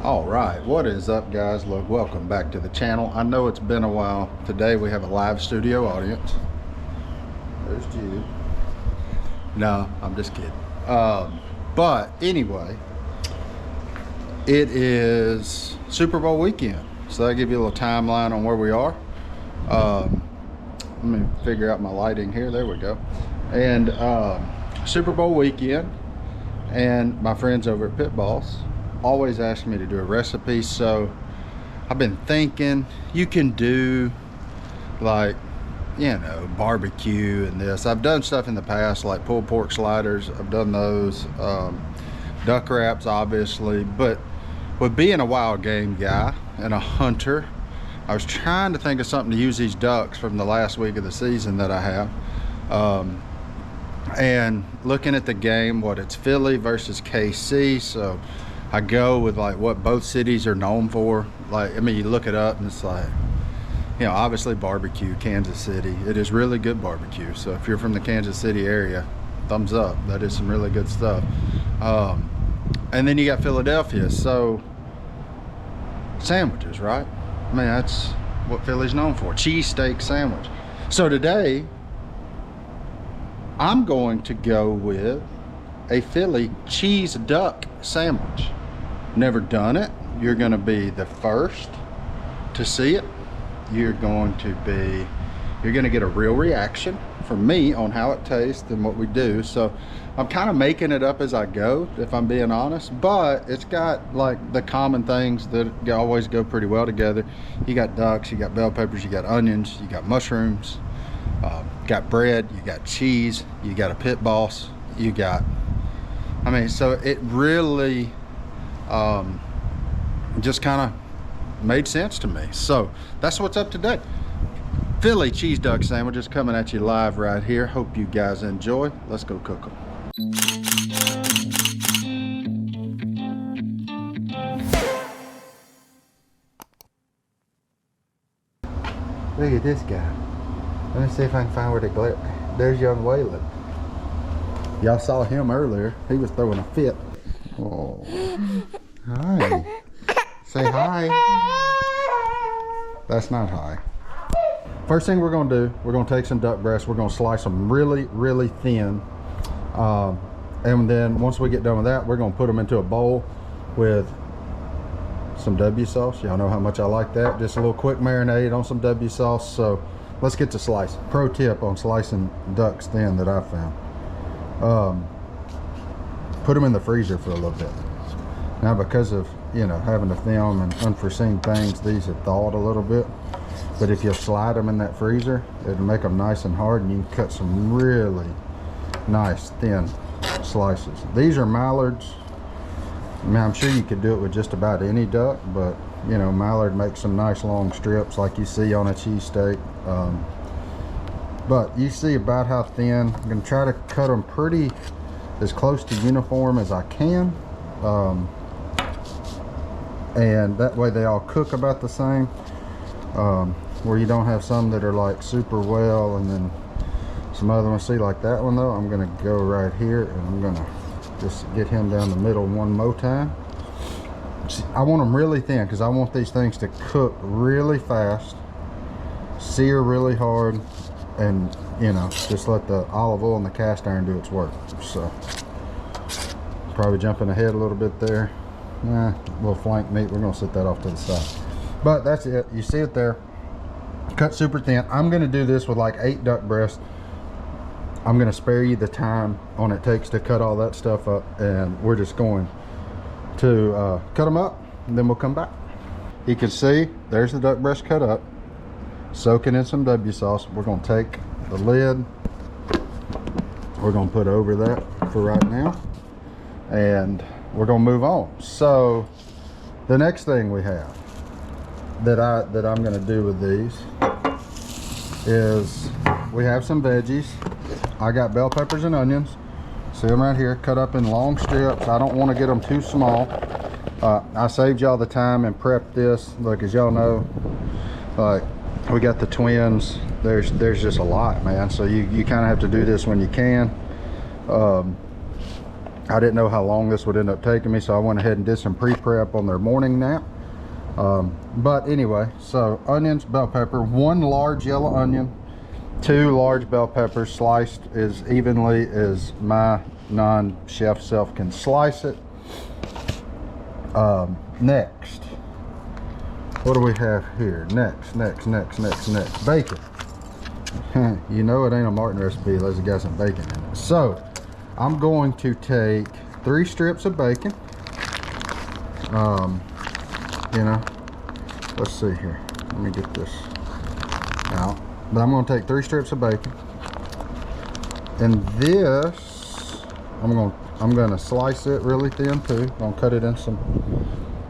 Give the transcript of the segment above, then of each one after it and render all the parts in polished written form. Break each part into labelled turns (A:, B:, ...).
A: All right, what is up, guys? Look, welcome back to the channel. I know it's been a while. Today we have a live studio audience. There's Jude. No, I'm just kidding. But anyway, it is Super Bowl weekend, so that'll give you a little timeline on where we are. Let me figure out my lighting here. There we go. And Super Bowl weekend, and my friends over at PitBoss always ask me to do a recipe, so I've been thinking you can do, like, you know, barbecue and this. I've done stuff in the past like pulled pork sliders. I've done those, duck wraps obviously, but with being a wild game guy and a hunter, I was trying to think of something to use these ducks from the last week of the season that I have, and looking at the game, what it's Philly versus KC, so I go with like what both cities are known for. Like, I mean, you look it up and it's like, you know, obviously barbecue, Kansas City. It is really good barbecue. So if you're from the Kansas City area, thumbs up. That is some really good stuff. And then you got Philadelphia. So sandwiches, right? I mean, that's what Philly's known for. Cheesesteak sandwich. So today, I'm going to go with a Philly cheese duck sandwich. Never done it. You're going to be the first to see it. You're going to get a real reaction from me on how it tastes and what we do. So I'm kind of making it up as I go, if I'm being honest, but it's got like the common things that always go pretty well together. You got ducks, you got bell peppers, you got onions, you got mushrooms, you got bread, you got cheese, you got a PitBoss, you got, I mean, so it really just kind of made sense to me. So that's what's up today. Philly cheese duck sandwiches coming at you live right here. Hope you guys enjoy. Let's go cook them. Look at this guy. Let me see if I can find where the glare. There's young Waylon. Y'all saw him earlier. He was throwing a fit. Oh, hi. Say hi. That's not hi. First thing we're gonna do, we're gonna take some duck breasts. We're gonna slice them really, really thin. And then once we get done with that, we're gonna put them into a bowl with some W sauce. Y'all know how much I like that. Just a little quick marinade on some W sauce. So let's get to slicing. Pro tip on slicing ducks thin that I found. Put them in the freezer for a little bit. Now, because of, you know, having to film and unforeseen things, these have thawed a little bit. But if you slide them in that freezer, it'll make them nice and hard, and you can cut some really nice thin slices. These are mallards. I mean, I'm sure you could do it with just about any duck, but you know, mallard makes some nice long strips like you see on a cheesesteak. But you see about how thin. I'm gonna try to cut them pretty as close to uniform as I can, and that way they all cook about the same, where you don't have some that are like super well and then some other ones. See, like that one though, I'm gonna go right here and I'm gonna just get him down the middle one more time. See, I want them really thin because I want these things to cook really fast, sear really hard, and you know, just let the olive oil and the cast iron do its work. So probably jumping ahead a little bit there. Nah, a little flank meat, we're gonna set that off to the side. But that's it. You see it there, cut super thin. I'm gonna do this with like 8 duck breasts. I'm gonna spare you the time on it takes to cut all that stuff up, and we're just going to cut them up, and then we'll come back. You can see there's the duck breast cut up, soaking in some W sauce. We're gonna take the lid, we're gonna put over that for right now, and we're gonna move on. So the next thing we have that I'm gonna do with these is we have some veggies. I got bell peppers and onions. See them right here, cut up in long strips. I don't want to get them too small. I saved y'all the time and prepped this. Look, as y'all know, like, we got the twins. There's just a lot, man. So you kind of have to do this when you can. I didn't know how long this would end up taking me, so I went ahead and did some pre-prep on their morning nap. But anyway, so onions, bell pepper, 1 large yellow onion, 2 large bell peppers sliced as evenly as my non-chef self can slice it. Next, what do we have here? Next, bacon. You know it ain't a Martin recipe unless it got some bacon in it. So I'm going to take 3 strips of bacon. You know, let's see here. Let me get this out. But I'm going to take 3 strips of bacon, and this I'm going to slice it really thin too. I'm going to cut it in some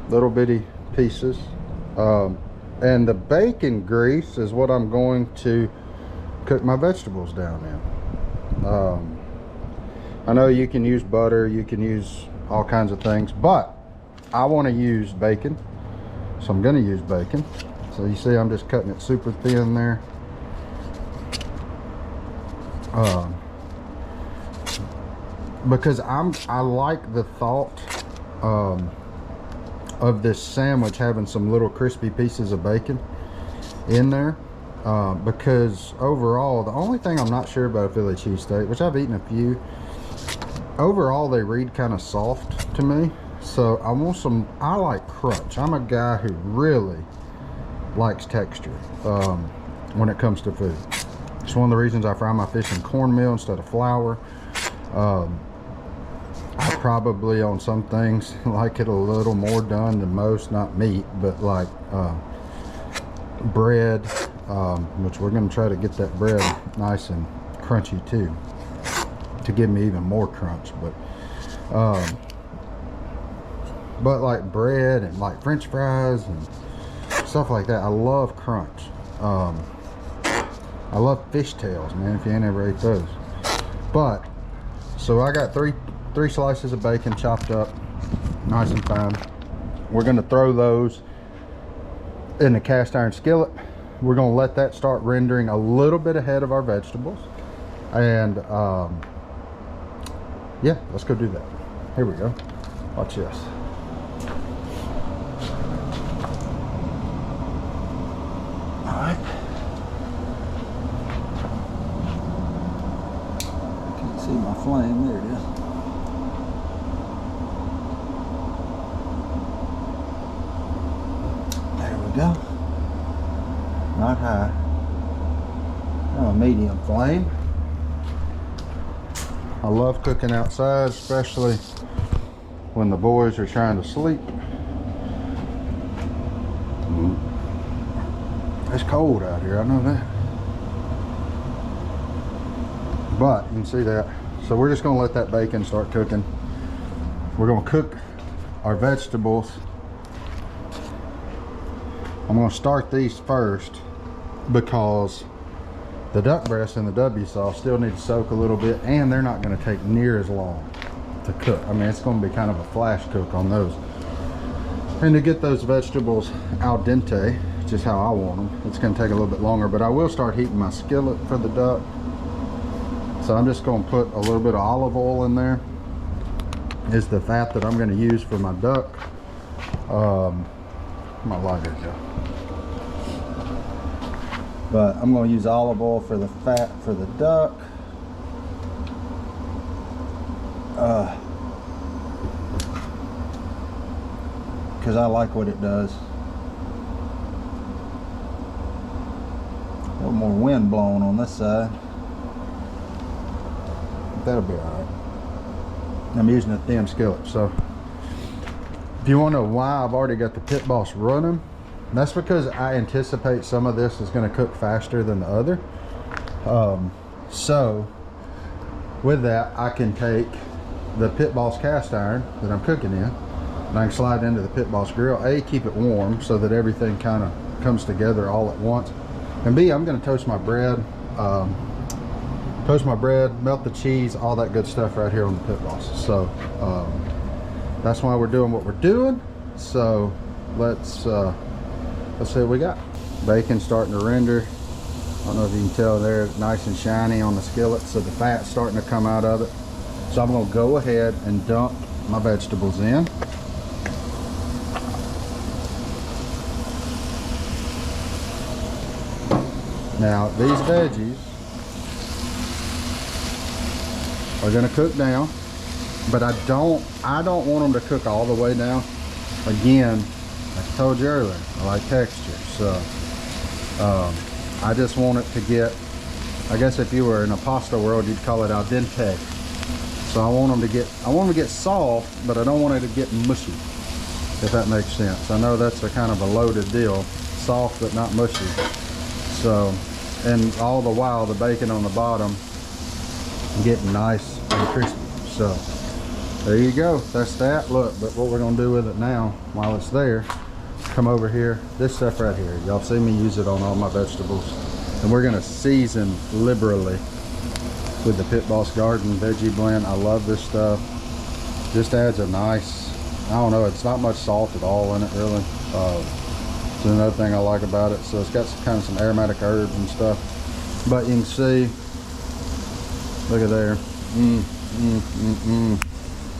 A: little bitty pieces. And the bacon grease is what I'm going to cook my vegetables down in. I know you can use butter, you can use all kinds of things, but I want to use bacon, so I'm going to use bacon. So you see I'm just cutting it super thin there. Because I like the thought of this sandwich having some little crispy pieces of bacon in there, because overall, the only thing I'm not sure about a Philly cheesesteak, which I've eaten a few, overall they read kind of soft to me. So I want some, I like crunch. I'm a guy who really likes texture when it comes to food. It's one of the reasons I fry my fish in cornmeal instead of flour. I probably on some things like it a little more done than most, not meat, but like bread, which we're going to try to get that bread nice and crunchy too, to give me even more crunch. But like bread and like French fries and stuff like that, I love crunch. I love fish tails, man, if you ain't ever ate those. But so I got three slices of bacon chopped up nice and fine. We're going to throw those in the cast iron skillet. We're going to let that start rendering a little bit ahead of our vegetables, and yeah, let's go do that. Here we go. Watch this. All right, can't see my flame. There it is. Go, not high, on a medium flame. I love cooking outside, especially when the boys are trying to sleep. It's cold out here, I know that, but you can see that. So we're just going to let that bacon start cooking. We're going to cook our vegetables. I'm going to start these first because the duck breast and the W sauce still need to soak a little bit, and they're not going to take near as long to cook. I mean, it's going to be kind of a flash cook on those. And to get those vegetables al dente, just how I want them, it's going to take a little bit longer, but I will start heating my skillet for the duck. So I'm just going to put a little bit of olive oil in there. Is the fat that I'm going to use for my duck. My lighter go. But I'm going to use olive oil for the fat for the duck. Because I like what it does. A little more wind blowing on this side. That'll be alright. I'm using a thin skillet, so if you want to know why I've already got the PitBoss running, that's because I anticipate some of this is going to cook faster than the other. So with that, I can take the PitBoss cast iron that I'm cooking in, and I can slide into the PitBoss grill. A, keep it warm so that everything kind of comes together all at once, and B, I'm going to toast my bread, melt the cheese, all that good stuff right here on the PitBoss. So that's why we're doing what we're doing. So let's see what we got. Bacon starting to render. I don't know if you can tell there, it's nice and shiny on the skillet, so the fat's starting to come out of it. So I'm gonna go ahead and dump my vegetables in. Now these veggies are gonna cook down, but I don't want them to cook all the way down. Again, like I told you earlier, I like texture, so I just want it to get, I guess if you were in a pasta world, you'd call it al dente. So I want them to get soft, but I don't want it to get mushy, if that makes sense. I know that's a kind of a loaded deal, soft but not mushy. So, and all the while the bacon on the bottom getting nice and crispy. So there you go, that's that. Look, but what we're gonna do with it now while it's there, come over here, this stuff right here, y'all see me use it on all my vegetables, and we're gonna season liberally with the PitBoss Garden Veggie Blend. I love this stuff. Just adds a nice, I don't know, it's not much salt at all in it really. It's another thing I like about it. So it's got some aromatic herbs and stuff, but you can see, look at there,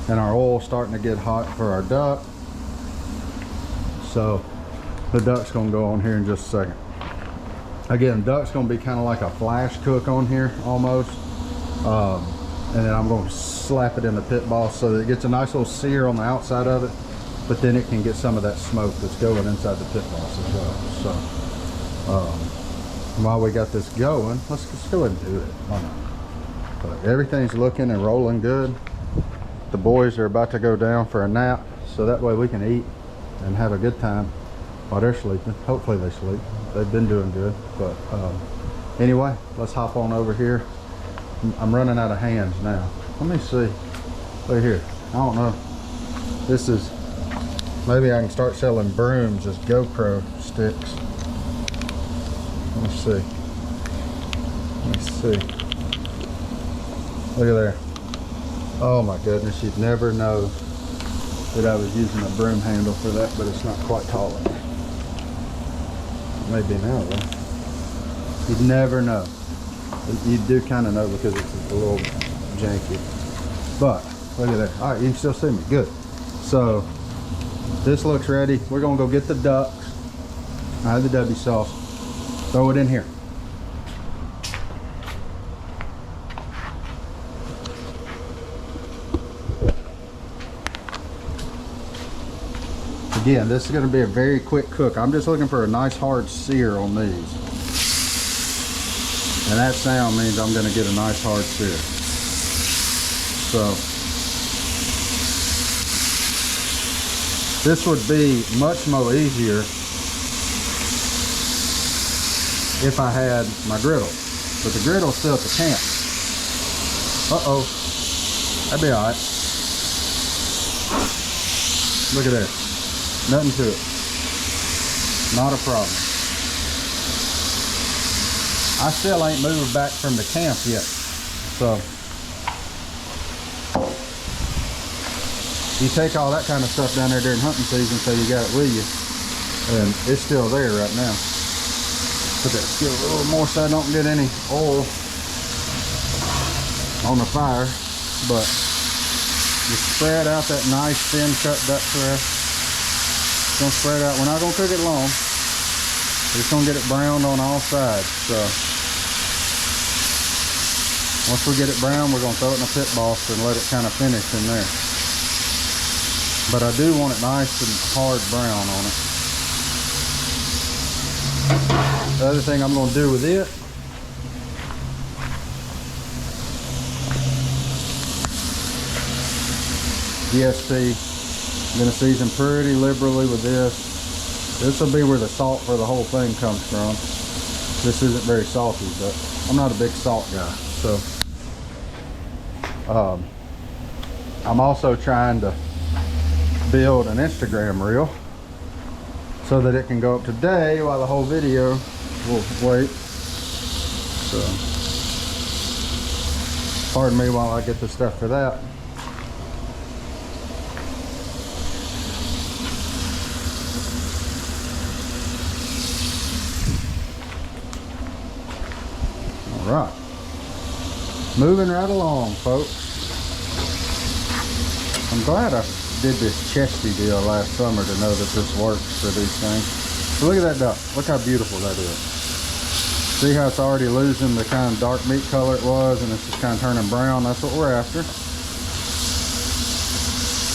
A: and our oil's starting to get hot for our duck. So the duck's gonna go on here in just a second. Again, duck's gonna be kind of like a flash cook on here almost, and then I'm going to slap it in the PitBoss so that it gets a nice little sear on the outside of it, but then it can get some of that smoke that's going inside the PitBoss as well. So while we got this going, let's go ahead and do it. Why not? But everything's looking and rolling good. The boys are about to go down for a nap, so that way we can eat and have a good time while they're sleeping. Hopefully they sleep. They've been doing good. But anyway, let's hop on over here. I'm running out of hands now. Let me see. Look here. I don't know. This is, maybe I can start selling brooms as GoPro sticks. Let me see. Let me see. Look at there. Oh my goodness, you'd never know that I was using a broom handle for that, but it's not quite tall enough. Maybe now though. You'd never know. You do kind of know because it's a little janky. But look at that. All right, you can still see me. Good. So this looks ready. We're gonna go get the ducks. I have the W sauce. Throw it in here. Again, this is going to be a very quick cook. I'm just looking for a nice hard sear on these. And that sound means I'm going to get a nice hard sear. So this would be much more easier if I had my griddle. But the griddle's still at the camp. Uh-oh. That'd be all right. Look at that. Nothing to it. Not a problem. I still ain't moved back from the camp yet. So you take all that kind of stuff down there during hunting season, so you got it with you. And it's still there right now. Put that skill a little more so I don't get any oil on the fire. But just spread out that nice thin cut duck breast. Gonna spread out. We're not gonna cook it long. We're just gonna get it browned on all sides. So once we get it brown, we're gonna throw it in a PitBoss and let it kind of finish in there. But I do want it nice and hard brown on it. The other thing I'm gonna do with it, GSP. I'm going to season pretty liberally with this. This will be where the salt for the whole thing comes from. This isn't very salty, but I'm not a big salt guy. So I'm also trying to build an Instagram reel so that it can go up today while the whole video will wait. So pardon me while I get the stuff for that. Right, moving right along, folks. I'm glad I did this chesty deal last summer to know that this works for these things. So look at that duck. Look how beautiful that is. See how it's already losing the kind of dark meat color it was, and it's just kind of turning brown. That's what we're after.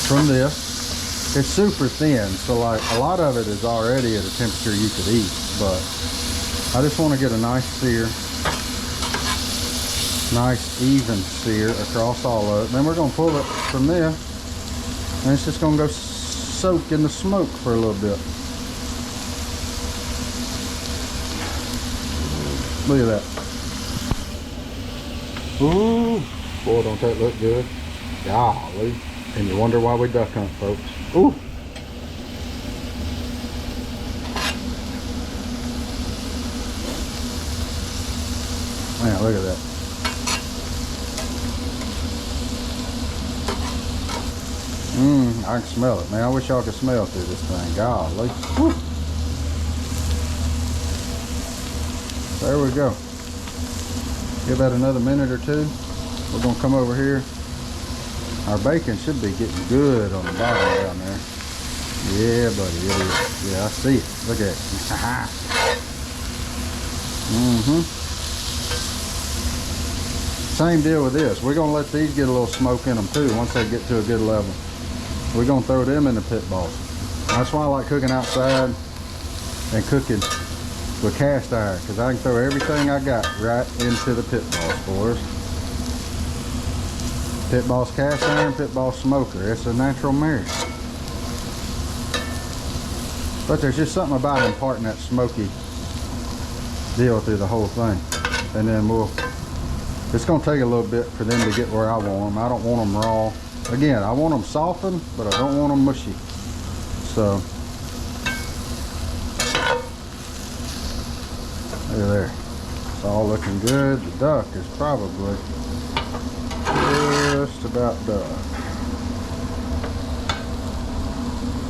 A: From this. It's super thin, so like a lot of it is already at a temperature you could eat, but I just want to get a nice sear. Nice even sear across all of it. Then we're going to pull it from there, and it's just going to go soak in the smoke for a little bit. Look at that. Ooh, boy, don't that look good? Golly. And you wonder why we duck hunt, folks. Ooh. Man, look at that. I can smell it, man. I wish y'all could smell through this thing. Golly. Woo. There we go. Give that another minute or two. We're gonna come over here. Our bacon should be getting good on the bottom down there. Yeah, buddy, it is. Yeah, I see it. Look at it. Same deal with this. We're gonna let these get a little smoke in them too once they get to a good level. We're gonna throw them in the PitBoss. That's why I like cooking outside and cooking with cast iron, because I can throw everything I got right into the PitBoss, boys. PitBoss cast iron, PitBoss smoker. It's a natural marriage. But there's just something about imparting that smoky deal through the whole thing. And then it's gonna take a little bit for them to get where I want them. I don't want them raw. Again, I want them softened, but I don't want them mushy. So, look at there. It's all looking good. The duck is probably just about done.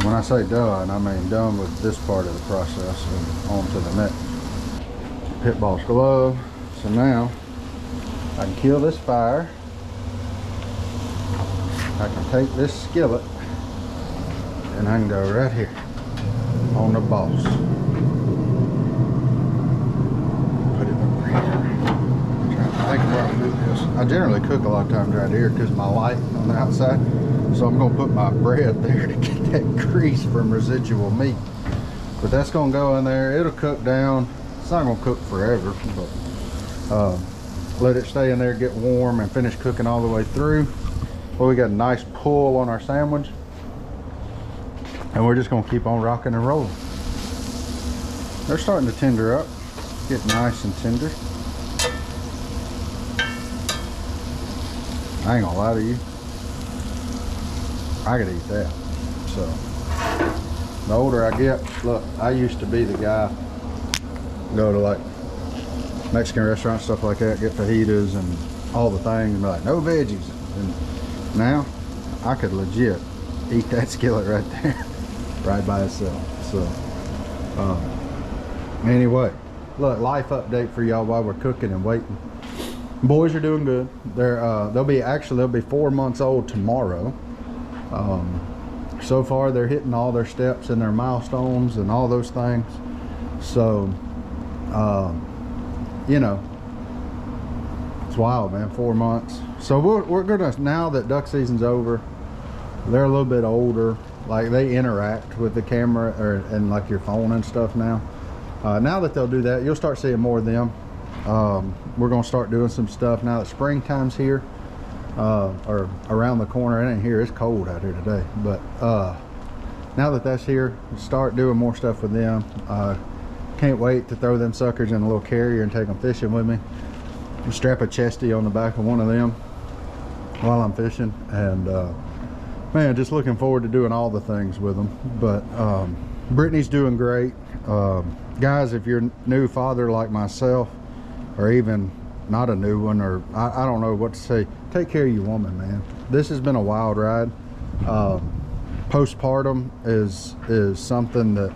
A: When I say done, I mean done with this part of the process and on to the next. PitBoss glove. So now I can kill this fire. I can take this skillet and I can go right here on the boss. Put it over here. I'm trying to think where I do this. I generally cook a lot of times right here because of my light on the outside. So I'm going to put my bread there to get that grease from residual meat. But that's going to go in there. It'll cook down. It's not going to cook forever, but let it stay in there, get warm, and finish cooking all the way through. Well, we got a nice pull on our sandwich, and we're just going to keep on rocking and rolling. They're starting to tender up, get nice and tender. I ain't gonna lie to you, I could eat that. So the older I get, look, I used to be the guy, go to like Mexican restaurants, stuff like that, get fajitas and all the things, and be like, no veggies. And now I could legit eat that skillet right there, right by itself. So anyway, look, life update for y'all while we're cooking and waiting. Boys are doing good. They'll be 4 months old tomorrow. So far they're hitting all their steps and their milestones and all those things. So you know, it's wild, man. 4 months. So we're gonna, now that duck season's over, they're a little bit older, like they interact with the camera and like your phone and stuff now. Now that they'll do that, you'll start seeing more of them. We're gonna start doing some stuff now that springtime's here, or around the corner. It ain't here, it's cold out here today, but now that that's here, start doing more stuff with them. Can't wait to throw them suckers in a little carrier and take them fishing with me. Strap a chesty on the back of one of them while I'm fishing, and man, just looking forward to doing all the things with them. But Brittany's doing great. Guys, if you're a new father like myself, or even not a new one, or I don't know what to say, take care of your woman, man. This has been a wild ride. Postpartum is something that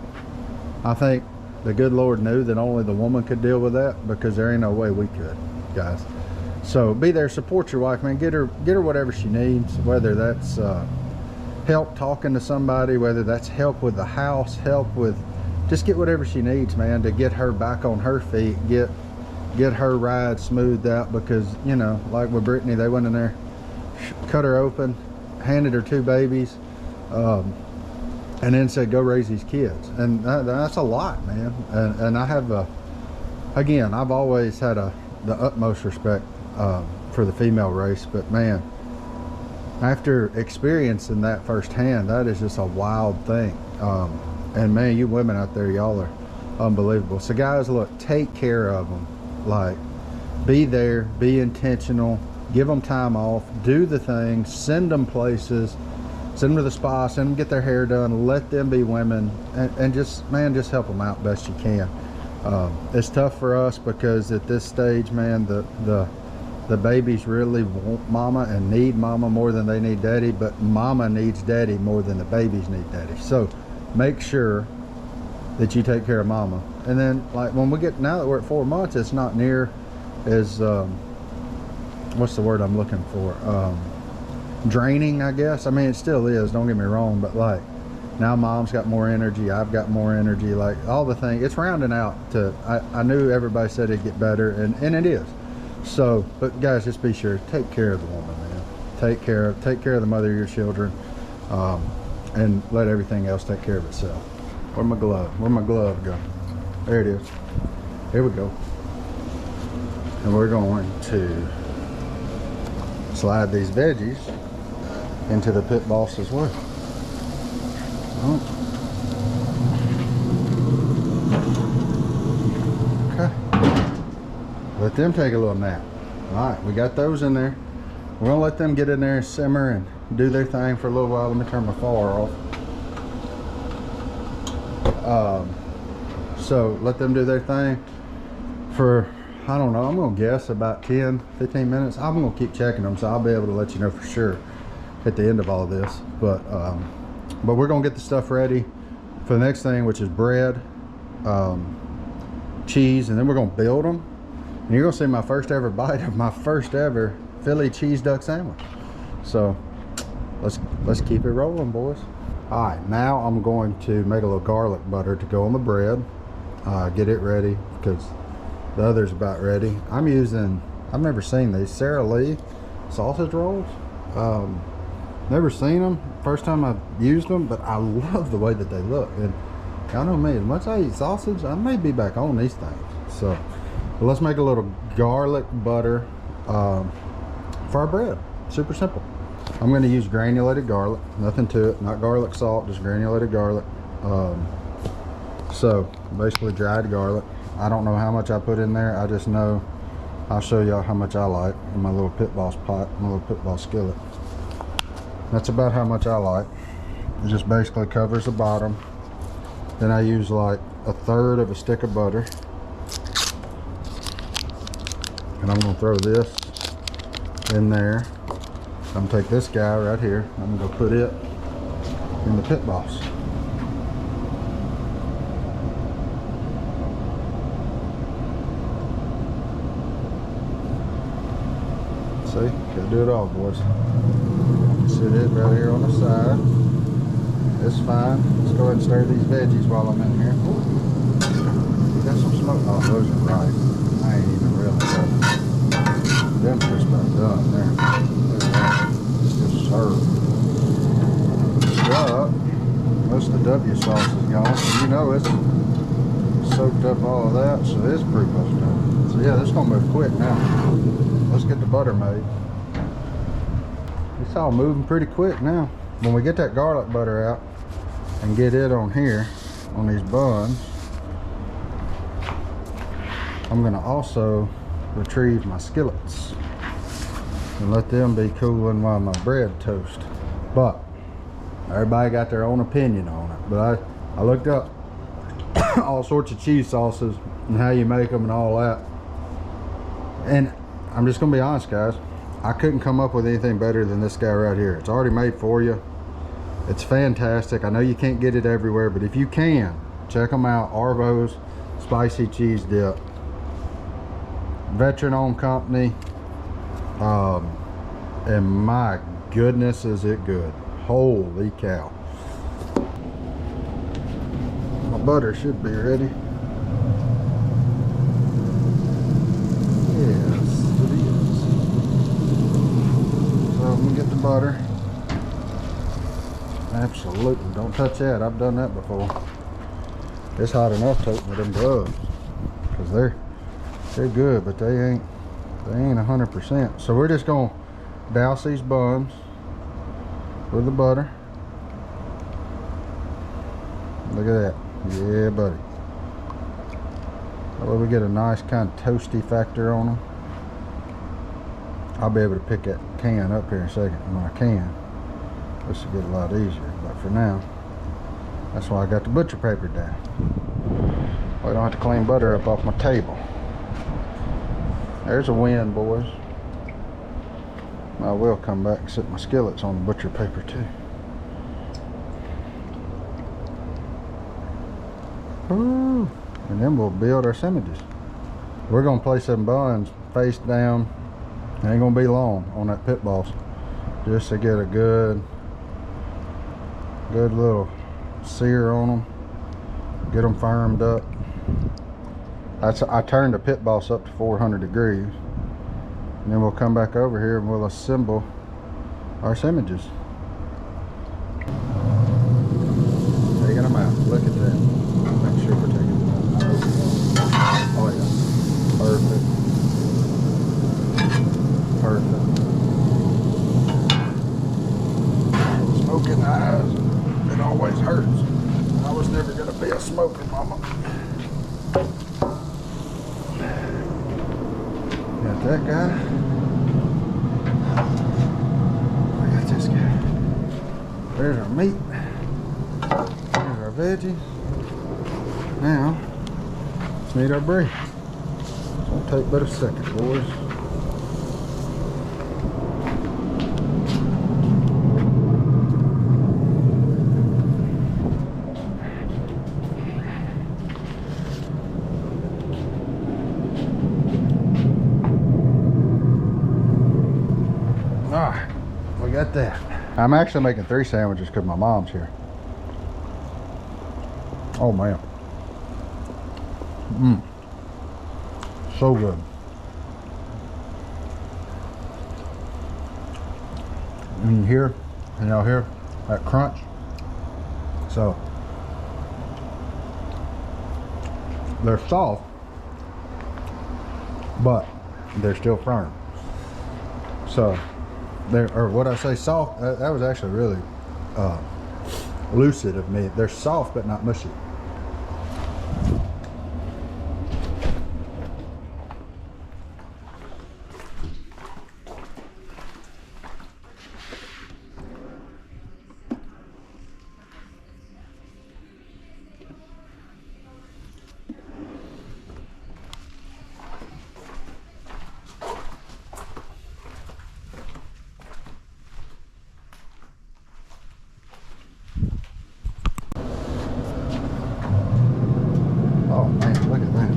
A: I think the good Lord knew that only the woman could deal with that, because there ain't no way we could, guys. So be there, support your wife, man. Get her whatever she needs, whether that's help talking to somebody, whether that's help with the house, help with, just get whatever she needs, man, to get her back on her feet, get her ride smoothed out. Because, you know, like with Brittany, they went in there, cut her open, handed her 2 babies, and then said, go raise these kids. And that's a lot, man. And I have again, I've always had the utmost respect for the female race, but man, after experiencing that firsthand, that is just a wild thing. And man, you women out there, y'all are unbelievable. So guys, look, take care of them. Like, be there, be intentional, give them time off, do the things, send them places, send them to the spa, send them get their hair done, let them be women, and just, man, just help them out best you can. It's tough for us because at this stage, man, the babies really want mama and need mama more than they need daddy, but mama needs daddy more than the babies need daddy. So make sure that you take care of mama. And then, like, when we get, now that we're at 4 months, it's not near as what's the word I'm looking for, draining, I guess. I mean, it still is, don't get me wrong, but like, now mom's got more energy, I've got more energy, like all the things, it's rounding out to, I knew everybody said it'd get better, and it is. So, but guys, just be sure, take care of the woman, man. Take care of the mother of your children, and let everything else take care of itself. Where'd my glove go? There it is. Here we go. And we're going to slide these veggies into the PitBoss as well. Oh. Okay. Let them take a little nap. All right, we got those in there. We're gonna let them get in there and simmer and do their thing for a little while. Let me turn my fire off. So let them do their thing for, I don't know, I'm gonna guess about 10-15 minutes. I'm gonna keep checking them, so I'll be able to let you know for sure at the end of all this. But we're gonna get the stuff ready for the next thing, which is bread, cheese, and then we're gonna build them. And you're gonna see my first ever bite of my first ever Philly cheese duck sandwich. So let's keep it rolling, boys. All right, now I'm going to make a little garlic butter to go on the bread, get it ready, because the other's about ready. I'm using, I've never seen these Sara Lee sausage rolls. Never seen them, first time I've used them, but I love the way that they look. And y'all know me, as much as I eat sausage, I may be back on these things. So let's make a little garlic butter for our bread. Super simple. I'm going to use granulated garlic, nothing to it, not garlic salt, just granulated garlic. So basically dried garlic. I don't know how much I put in there, I just know, I'll show y'all how much I like in my little PitBoss pot, my little PitBoss skillet. That's about how much I like. It just basically covers the bottom. Then I use like 1/3 of a stick of butter. And I'm gonna throw this in there. I'm gonna take this guy right here. I'm gonna go put it in the PitBoss. See, gotta do it all, boys. Sit it right here on the side. It's fine. Let's go ahead and stir these veggies while I'm in here. We got some smoke. Oh, those are right. I ain't even realized that. Them just about done there. Look at that. Just served. But most of the W sauce is gone. So you know it's soaked up all of that, so it's pretty much done. So yeah, this is gonna move quick now. Let's get the butter made. It's all moving pretty quick now. When we get that garlic butter out and get it on here, on these buns, I'm gonna also retrieve my skillets and let them be cooling while my bread toast. But everybody got their own opinion on it. But I looked up all sorts of cheese sauces and how you make them and all that. And I'm just gonna be honest, guys, I couldn't come up with anything better than this guy right here. It's already made for you. It's fantastic. I know you can't get it everywhere, but if you can, check them out. Arvo's Spicy Cheese Dip. Veteran-owned company. And my goodness, is it good. Holy cow. My butter should be ready. Yes, it is. So I'm gonna get the butter. Absolutely, don't touch that. I've done that before. It's hot enough toting with them gloves, because they're good, but they ain't 100%. So we're just gonna douse these buns with the butter. Look at that. Yeah, buddy. That way we get a nice kind of toasty factor on them. I'll be able to pick that can up here in a second when I can. This will get a lot easier, but for now, that's why I got the butcher paper down. I don't have to clean butter up off my table. There's a win, boys. I will come back and set my skillets on the butcher paper too. Ooh. And then we'll build our sandwiches. We're gonna place them buns face down. It ain't gonna be long on that PitBoss, just to get a good little sear on them, get them firmed up. I turned the PitBoss up to 400 degrees, and then we'll come back over here and we'll assemble our sandwiches. Taking them out. Look at that. Make sure we're taking them out. Oh yeah, perfect. Smoking eyes. It always hurts. I was never gonna be a smoker, mama. Got that guy. I got this guy. There's our meat. There's our veggies. Now, let's need our bread. It's gonna take but a second, boys. Alright, we got that. I'm actually making 3 sandwiches because my mom's here. Oh man. So good. And you hear, that crunch. So they're soft, but they're still firm. So or what I say soft, that was actually really lucid of me. They're soft but not mushy. Oh man, look at that.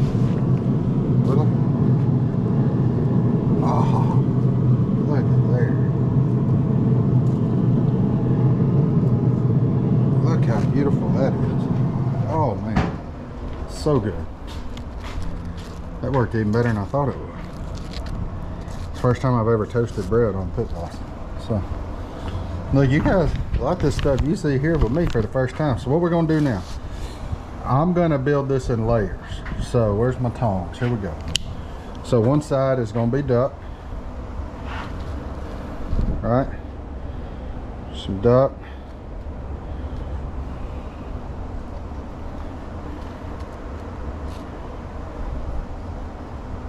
A: Little. Oh, look at there. Look how beautiful that is. Oh man, so good. That worked even better than I thought it would. It's the first time I've ever toasted bread on PitBoss. So, look, you guys like this stuff you see here with me for the first time. So what we're gonna do now, I'm gonna build this in layers. So where's my tongs? Here we go. So one side is gonna be duck. Right? Some duck.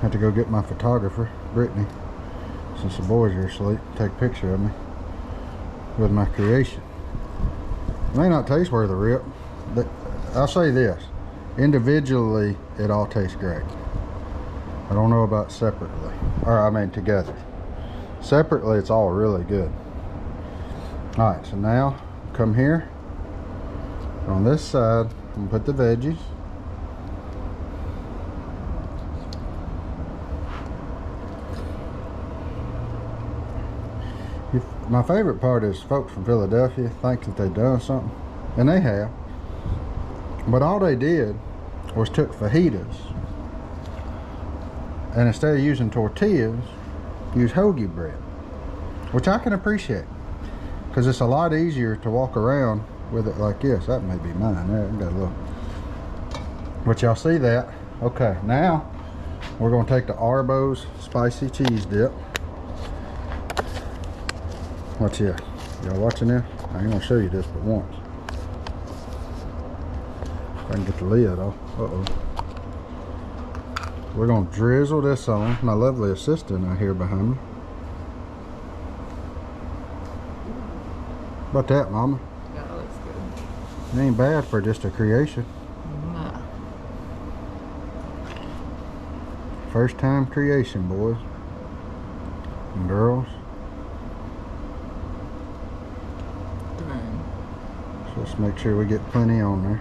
A: Have to go get my photographer, Brittany, since the boys are asleep, take a picture of me with my creation. It may not taste worth a rip, but I'll say this, individually it all tastes great. I don't know about separately, or I mean together. Separately it's all really good. Alright, so now come here. On this side, I'm gonna put the veggies. my favorite part is folks from Philadelphia think that they've done something, and they have. But all they did was took fajitas, and instead of using tortillas, use hoagie bread, which I can appreciate, because it's a lot easier to walk around with it like this. That may be mine. There, I got a little. But y'all see that? Okay, now we're gonna take the Arbo's spicy cheese dip. Watch here. Y'all watching this? I ain't gonna show you this but once. If I can get the lid off. Uh-oh. We're gonna drizzle this on. My lovely assistant out here behind me. About that, Mama?
B: Yeah, that looks good.
A: It ain't bad for just a creation.
B: Nah.
A: First time creation, boys and girls.
B: Dang.
A: So let's make sure we get plenty on there.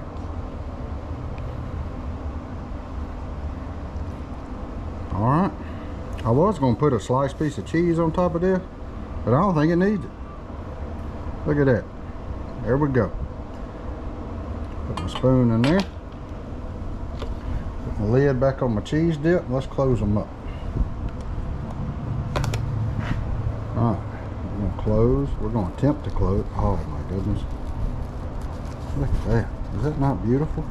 A: Alright. I was going to put a sliced piece of cheese on top of this, but I don't think it needs it. Look at that. There we go. Put my spoon in there. Put my lid back on my cheese dip. Let's close them up. Alright. We're going to close. We're going to attempt to close. Oh my goodness. Look at that. Is that not beautiful?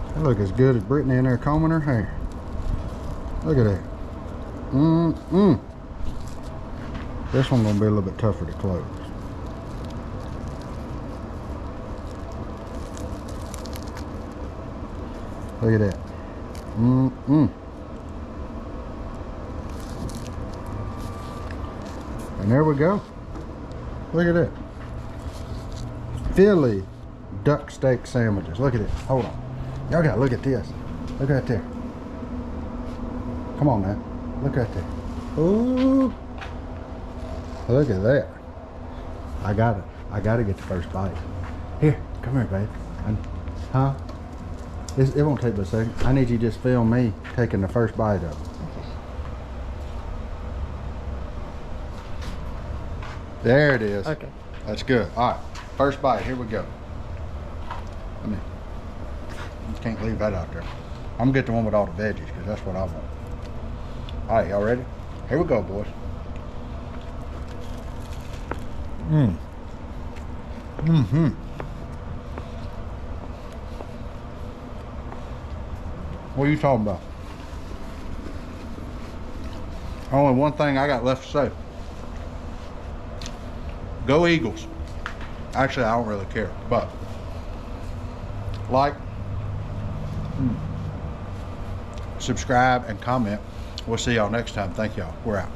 A: That look as good as Brittany in there combing her hair. Look at that. This one's gonna be a little bit tougher to close. Look at that. And there we go. Look at that. Philly duck steak sandwiches. Look at it. Hold on. Y'all gotta look at this. Look right there. Come on now. Look right there. Ooh. Look at that. I got it. I gotta get the first bite. Here, come here, babe. Huh? It won't take but a second. I need you to just film me taking the first bite of it.
B: Okay.
A: There it is.
B: Okay.
A: That's good. All right. First bite. Here we go. I mean, you can't leave that out there. I'm gonna get the one with all the veggies because that's what I want. All right, y'all ready? Here we go, boys. What are you talking about? Only one thing I got left to say. Go Eagles. Actually, I don't really care, but like, subscribe, and comment. We'll see y'all next time. Thank y'all. We're out.